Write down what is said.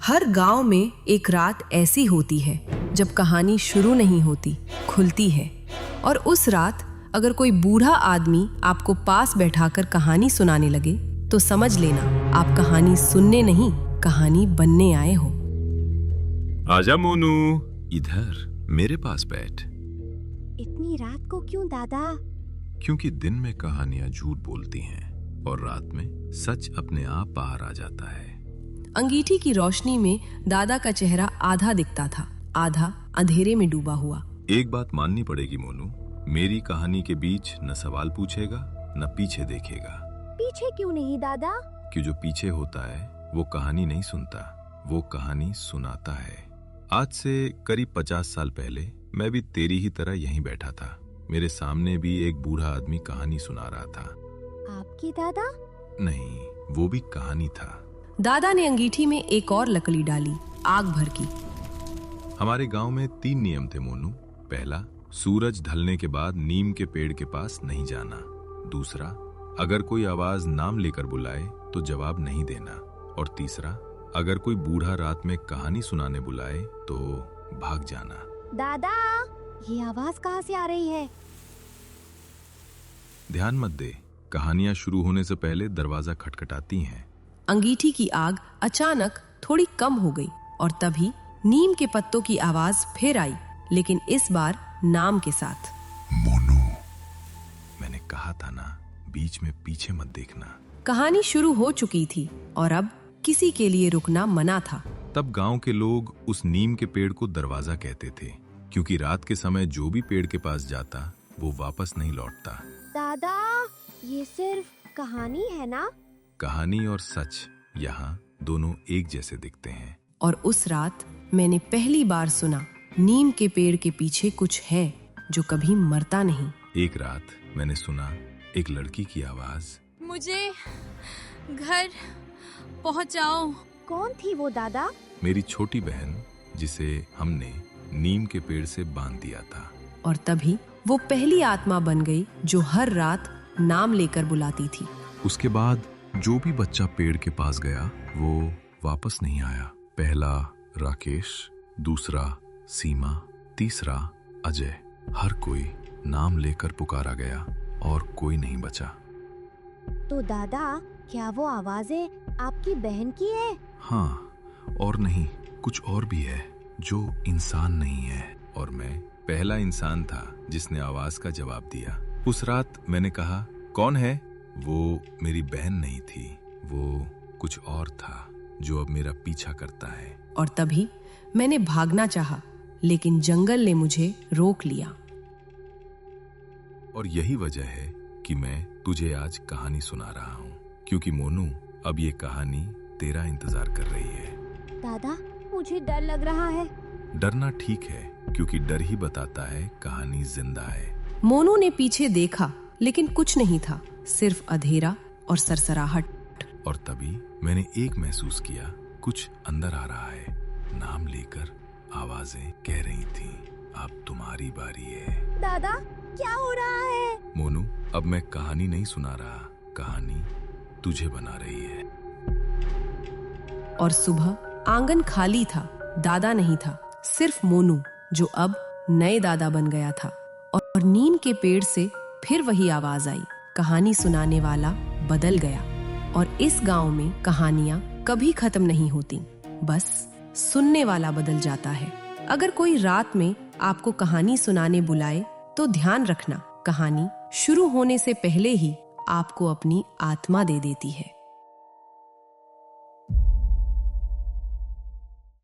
हर गांव में एक रात ऐसी होती है जब कहानी शुरू नहीं होती, खुलती है। और उस रात अगर कोई बूढ़ा आदमी आपको पास बैठाकर कहानी सुनाने लगे तो समझ लेना आप कहानी सुनने नहीं, कहानी बनने आए हो। आजा मोनू, इधर मेरे पास बैठ। इतनी रात को क्यों दादा? क्योंकि दिन में कहानियां झूठ बोलती हैं और रात में सच अपने आप बाहर आ जाता है। अंगीठी की रोशनी में दादा का चेहरा आधा दिखता था, आधा अंधेरे में डूबा हुआ। एक बात माननी पड़ेगी मोनू, मेरी कहानी के बीच न सवाल पूछेगा न पीछे देखेगा। पीछे क्यों नहीं दादा? कि जो पीछे होता है वो कहानी नहीं सुनता, वो कहानी सुनाता है। आज से करीब 50 साल पहले मैं भी तेरी ही तरह यहीं बैठा था। मेरे सामने भी एक बूढ़ा आदमी कहानी सुना रहा था। आपकी दादा? नहीं, वो भी कहानी था। दादा ने अंगीठी में एक और लकड़ी डाली, आग भर की। हमारे गांव में 3 नियम थे मोनू। पहला, सूरज ढलने के बाद नीम के पेड़ के पास नहीं जाना। दूसरा, अगर कोई आवाज नाम लेकर बुलाए तो जवाब नहीं देना। और तीसरा, अगर कोई बूढ़ा रात में कहानी सुनाने बुलाए तो भाग जाना। दादा, ये आवाज कहाँ से आ रही है? ध्यान मत दे, कहानियां शुरू होने से पहले दरवाजा खटखटाती हैं। अंगीठी की आग अचानक थोड़ी कम हो गई और तभी नीम के पत्तों की आवाज फिर आई, लेकिन इस बार नाम के साथ। मोनू, मैंने कहा था ना, बीच में पीछे मत देखना। कहानी शुरू हो चुकी थी और अब किसी के लिए रुकना मना था। तब गांव के लोग उस नीम के पेड़ को दरवाजा कहते थे, क्योंकि रात के समय जो भी पेड़ के पास जाता वो वापस नहीं लौटता। दादा, ये सिर्फ कहानी है ना? कहानी और सच यहाँ दोनों एक जैसे दिखते हैं। और उस रात मैंने पहली बार सुना, नीम के पेड़ के पीछे कुछ है जो कभी मरता नहीं। एक रात मैंने सुना एक लड़की की आवाज, मुझे घर पहुंचाओ। कौन थी वो दादा? मेरी छोटी बहन, जिसे हमने नीम के पेड़ से बांध दिया था। और तभी वो पहली आत्मा बन गई जो हर रात नाम लेकर बुलाती थी। उसके बाद जो भी बच्चा पेड़ के पास गया वो वापस नहीं आया। पहला राकेश, दूसरा सीमा, तीसरा अजय। हर कोई नाम लेकर पुकारा गया और कोई नहीं बचा। तो दादा, क्या वो आवाजें आपकी बहन की है? हाँ, और नहीं, कुछ और भी है जो इंसान नहीं है। और मैं पहला इंसान था जिसने आवाज का जवाब दिया। उस रात मैंने कहा, कौन है? वो मेरी बहन नहीं थी, वो कुछ और था जो अब मेरा पीछा करता है। और तभी मैंने भागना चाहा, लेकिन जंगल ने मुझे रोक लिया। और यही वजह है कि मैं तुझे आज कहानी सुना रहा हूँ, क्योंकि मोनू, अब ये कहानी तेरा इंतजार कर रही है। दादा, मुझे डर लग रहा है। डरना ठीक है, क्योंकि डर ही बताता है कहानी जिंदा है। मोनू ने पीछे देखा, लेकिन कुछ नहीं था, सिर्फ अंधेरा और सरसराहट। और तभी मैंने एक महसूस किया, कुछ अंदर आ रहा है। नाम लेकर आवाजें कह रही थी, अब तुम्हारी बारी है। दादा, क्या हो रहा है? मोनू, अब मैं कहानी नहीं सुना रहा, कहानी तुझे बना रही है। और सुबह आंगन खाली था, दादा नहीं था, सिर्फ मोनू, जो अब नए दादा बन गया था। और नीम के पेड़ से फिर वही आवाज आई, कहानी सुनाने वाला बदल गया। और इस गांव में कहानियां कभी खत्म नहीं होती, बस सुनने वाला बदल जाता है। अगर कोई रात में आपको कहानी सुनाने बुलाए तो ध्यान रखना, कहानी शुरू होने से पहले ही आपको अपनी आत्मा दे देती है।